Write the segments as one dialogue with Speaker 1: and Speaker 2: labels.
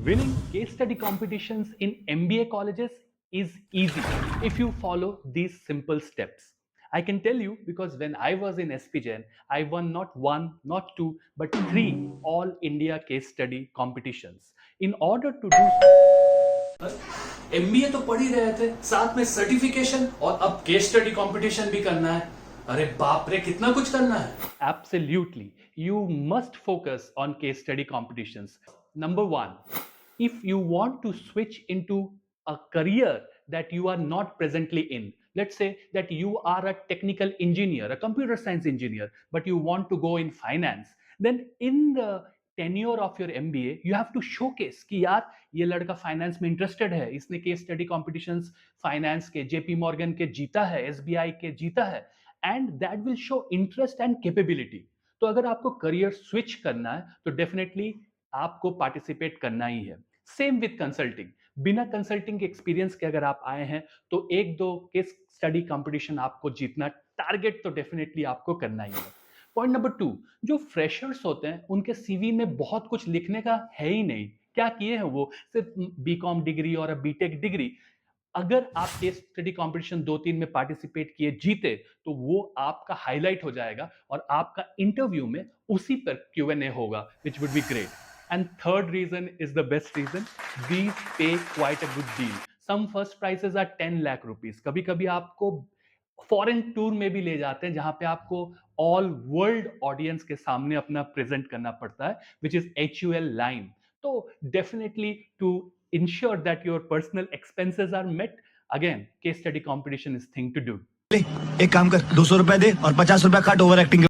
Speaker 1: Winning case study competitions in MBA colleges is easy if you follow these simple steps. I can tell you because when I was in SPGen, I won not one, not two, but three All India case study competitions. In order to do so, MBA तो पढ़ ही रहे थे, साथ में certification और अब case study competition भी करना है। अरे बाप रे, कितना कुछ करना है। Absolutely, you must focus on case study competitions. Number one, if you want to switch into a career that you are not presently in, let's say that you are a technical engineer, a computer science engineer, but you want to go in finance, then in the tenure of your MBA you have to showcase कि यार ये लड़का finance में interested है, इसने case study competitions finance के, JP Morgan के जीता है, एसबीआई के जीता है, and that will show interest and capability. तो अगर आपको करियर स्विच करना है तो डेफिनेटली आपको पार्टिसिपेट करना ही है। सेम विद कंसल्टिंग, बिना कंसल्टिंग के एक्सपीरियंस के अगर आप आए हैं तो एक दो केस स्टडी कंपटीशन आपको जीतना, टारगेट तो डेफिनेटली आपको करना ही है। पॉइंट नंबर टू, जो फ्रेशर्स होते हैं उनके सीवी में बहुत कुछ लिखने का है ही नहीं। क्या किए हैं वो? सिर्फ बीकॉम डिग्री और बीटेक डिग्री। अगर आप केस स्टडी कंपटीशन दो तीन में पार्टिसिपेट किए, जीते, तो वो आपका हाईलाइट हो जाएगा और आपका इंटरव्यू में उसी पर Q&A होगा, which would be great. And third reason is the best reason, these pay quite a good deal. Some first prizes are 10 lakh rupees. कभी कभी आपको फॉरेन टूर में भी ले जाते हैं जहां पे आपको ऑल वर्ल्ड ऑडियंस के सामने अपना प्रेजेंट करना पड़ता है, विच इज HUL लाइन। तो definitely to ensure that your personal expenses are met, again case study competition is thing to do.
Speaker 2: एक काम कर, 200 रुपए दे और 50 रुपए काट ओवर एक्टिंग।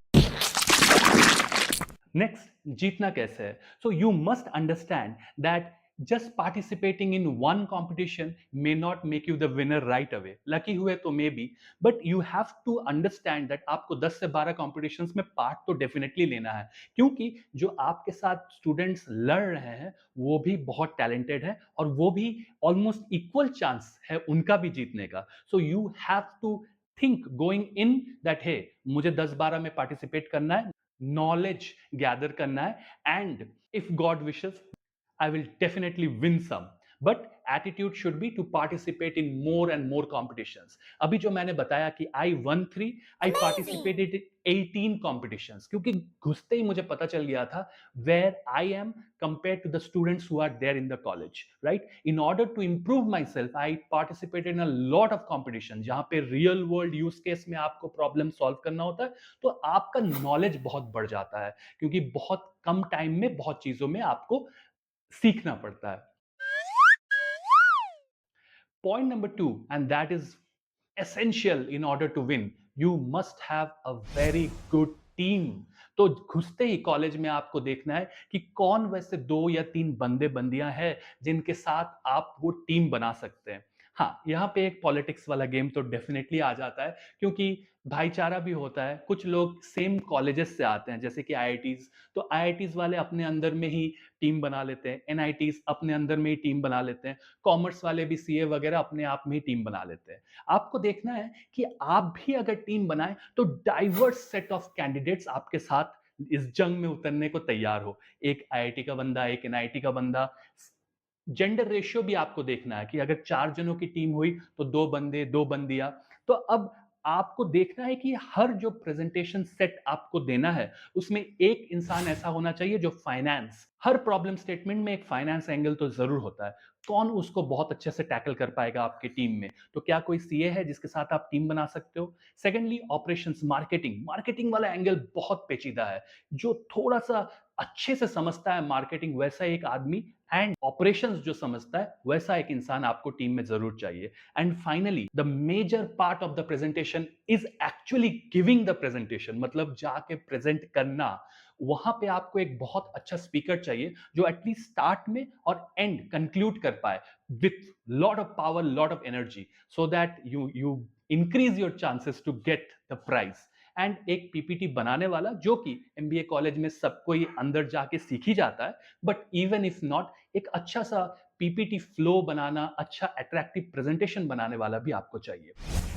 Speaker 1: Next, जीतना कैसे है? So you must understand that just participating in one competition may not make you the winner right away. Lucky हुए तो maybe, but you have to understand that आपको 10 से 12 competitions में part तो definitely लेना है, क्योंकि जो आपके साथ students लड़ रहे हैं वो भी बहुत talented हैं और वो भी almost equal chance है उनका भी जीतने का। So you have to think going in that hey, मुझे 10-12 में participate करना है, knowledge gather करना है, and if God wishes I will definitely win some. But attitude should be to participate in more and more competitions. अभी जो मैंने बताया कि I won 3, I participated in 18 competitions, क्योंकि घुसते ही मुझे पता चल गया था where I am compared to the students who are there in the college, right? In order to improve myself, I participated in a lot of competitions जहाँ पे real world use case में आपको problem solve करना होता है, तो आपका knowledge बहुत बढ़ जाता है, क्योंकि बहुत कम टाइम में बहुत चीजों में आपको सीखना पड़ता है। Point number two, and that is essential in order to win, you must have a very good team. तो घुसते ही कॉलेज में आपको देखना है कि कौन वैसे दो या तीन बंदे बंदियां हैं जिनके साथ आप वो टीम बना सकते हैं। हाँ, यहाँ पे एक पॉलिटिक्स वाला गेम तो डेफिनेटली आ जाता है, क्योंकि भाईचारा भी होता है। कुछ लोग सेम कॉलेजेस से आते हैं, जैसे कि आईआईटीज, तो आईआईटीज वाले अपने अंदर में ही टीम बना लेते हैं, एनआईटीज अपने अंदर में ही टीम बना लेते हैं, कॉमर्स वाले भी सीए वगैरह अपने आप में ही टीम बना लेते हैं। आपको देखना है कि आप भी अगर टीम बनाएं तो डाइवर्स सेट ऑफ कैंडिडेट्स आपके साथ इस जंग में उतरने को तैयार हो। एक आईआईटी का बंदा, एक एनआईटी का बंदा। जेंडर रेशियो भी आपको देखना है कि अगर 4 जनों की टीम हुई तो 2 बंदे, 2 बंदियां। तो अब आपको देखना है कि हर जो प्रेजेंटेशन सेट आपको देना है उसमें एक इंसान ऐसा होना चाहिए जो फाइनेंस, हर प्रॉब्लम स्टेटमेंट में एक फाइनेंस एंगल तो जरूर होता है। कौन उसको बहुत अच्छे से टैकल कर पाएगा आपकी टीम में? तो क्या कोई सीए है जिसके साथ आप टीम बना सकते हो? Secondly, operations, marketing. मार्केटिंग वाला एंगल बहुत पेचीदा है। जो थोड़ा सा अच्छे से समझता है मार्केटिंग, वैसा एक आदमी, एंड ऑपरेशंस जो समझता है वैसा एक इंसान आपको टीम में जरूर चाहिए। And finally, the major part of the presentation is actually giving the presentation, मतलब जाके प्रेजेंट करना। वहां पे आपको एक बहुत अच्छा स्पीकर चाहिए जो एटलीस्ट स्टार्ट में और एंड कंक्लूड कर पाए with lot of power, lot of energy, so that you increase your chances to get the prize. And एक पीपीटी बनाने वाला, जो कि एमबीए कॉलेज में सबको ही अंदर जाके सीख ही जाता है, बट इवन इफ नॉट, एक अच्छा सा पीपीटी फ्लो बनाना, अच्छा अट्रैक्टिव प्रेजेंटेशन बनाने वाला भी आपको चाहिए।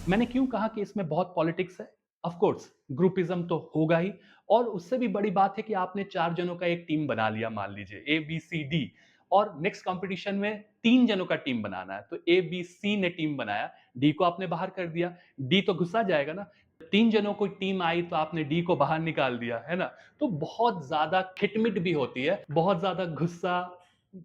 Speaker 1: मैंने क्यों कहा कि इसमें बहुत पॉलिटिक्स है? ऑफ कोर्स ग्रुपिज्म तो होगा ही, और उससे भी बड़ी बात है कि आपने 4 जनों का एक टीम बना लिया, मान लीजिए ABCD, और नेक्स्ट कंपटीशन में 3 जनों का टीम बनाना है। तो ए, बी, सी ने टीम बनाया, डी को आपने बाहर कर दिया, डी तो गुस्सा जाएगा ना। 3 जनों की टीम आई तो आपने डी को बाहर निकाल दिया, है ना? तो बहुत ज़्यादा खिटमिट भी होती है, बहुत ज़्यादा गुस्सा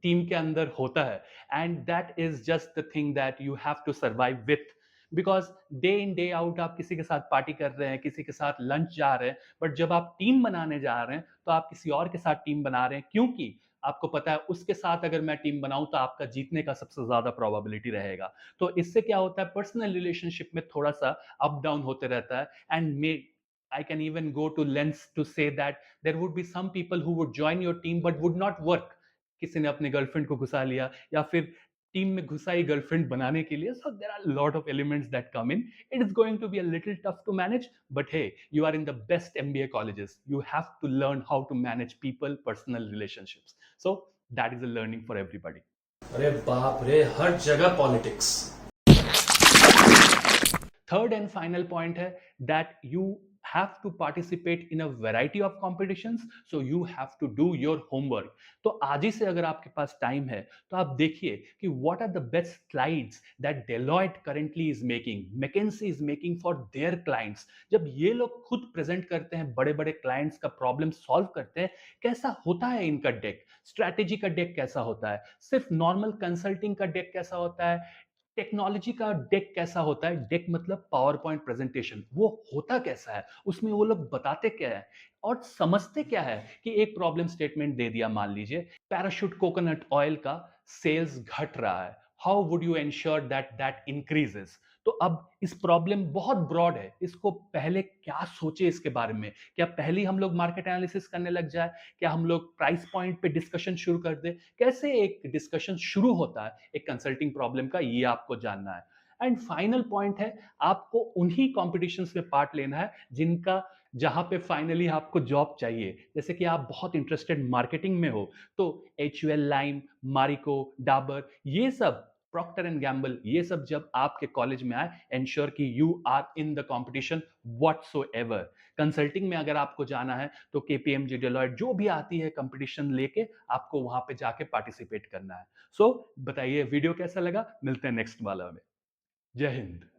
Speaker 1: टीम के अंदर होता है and that is just the thing that you have to survive with because day in day out आप किसी के साथ पार्टी कर रहे हैं, किसी के साथ लंच जा रहे हैं, बट जब आप टीम बनाने जा रहे हैं, तो आप किसी और के साथ टीम बना रहे हैं क्योंकि आपको पता है उसके साथ अगर मैं टीम बनाऊँ तो आपका जीतने का सबसे ज़्यादा प्रोबेबिलिटी रहेगा। तो इससे क्या होता है पर्सनल रिलेशनशिप में थोड़ा-सा अप डाउन होते रहता है and may I can even go to lengths to say that there would be some people who would join your team but would not work. किसी ने अपने गर्लफ्रेंड को घुसा लिया या फिर टीम में घुसाई गर्लफ्रेंड बनाने के लिए. So there are a lot of elements that come in. It is going to be a little tough to manage, but hey, you are in the best MBA colleges. You have to learn how to manage people, personal relationships. So that is a learning for everybody.
Speaker 3: अरे बाप रे, हर जगह politics.
Speaker 1: Third and final point है that you have to participate in a variety of competitions, so you have to do your homework. तो आज ही से अगर आपके पास टाइम है तो आप देखिए कि what are the best slides that Deloitte currently is making, McKinsey is making for their clients. जब ये लोग खुद प्रेजेंट करते हैं, बड़े बड़े क्लाइंट्स का प्रॉब्लम सॉल्व करते हैं, कैसा होता है इनका डेक, स्ट्रैटेजी का डेक कैसा होता है, सिर्फ नॉर्मल कंसल्टिंग का डेक कैसा होता है, टेक्नोलॉजी का डेक कैसा होता है, डेक मतलब पावर पॉइंट प्रेजेंटेशन, वो होता कैसा है, उसमें वो लोग बताते क्या है और समझते क्या है कि एक प्रॉब्लम स्टेटमेंट दे दिया, मान लीजिए पैराशूट कोकोनट ऑयल का सेल्स घट रहा है, how would you ensure that that increases. तो अब इस प्रॉब्लम बहुत ब्रॉड है, इसको पहले क्या सोचे इसके बारे में, क्या पहले ही हम लोग मार्केट एनालिसिस करने लग जाए, क्या हम लोग प्राइस पॉइंट पे डिस्कशन शुरू कर दे, कैसे एक डिस्कशन शुरू होता है एक कंसल्टिंग प्रॉब्लम का, ये आपको जानना है। एंड फाइनल पॉइंट है, आपको उन्हीं कॉम्पिटिशन्स में पार्ट लेना है जिनका जहां पे फाइनली आपको जॉब चाहिए। जैसे कि आप बहुत इंटरेस्टेड मार्केटिंग में हो तो एच लाइम, मारिको, डाबर, ये सब प्रॉक्टर एंड गैम्बल, ये सब जब आपके कॉलेज में आए, एंश्योर कि you are in the competition whatsoever. Consulting में अगर आपको जाना है तो केपीएमजी, डेलॉयट, जो भी आती है कंपटीशन लेके, आपको वहां पे जाके पार्टिसिपेट करना है। सो बताइए वीडियो कैसा लगा, मिलते हैं नेक्स्ट वाला में। जय हिंद।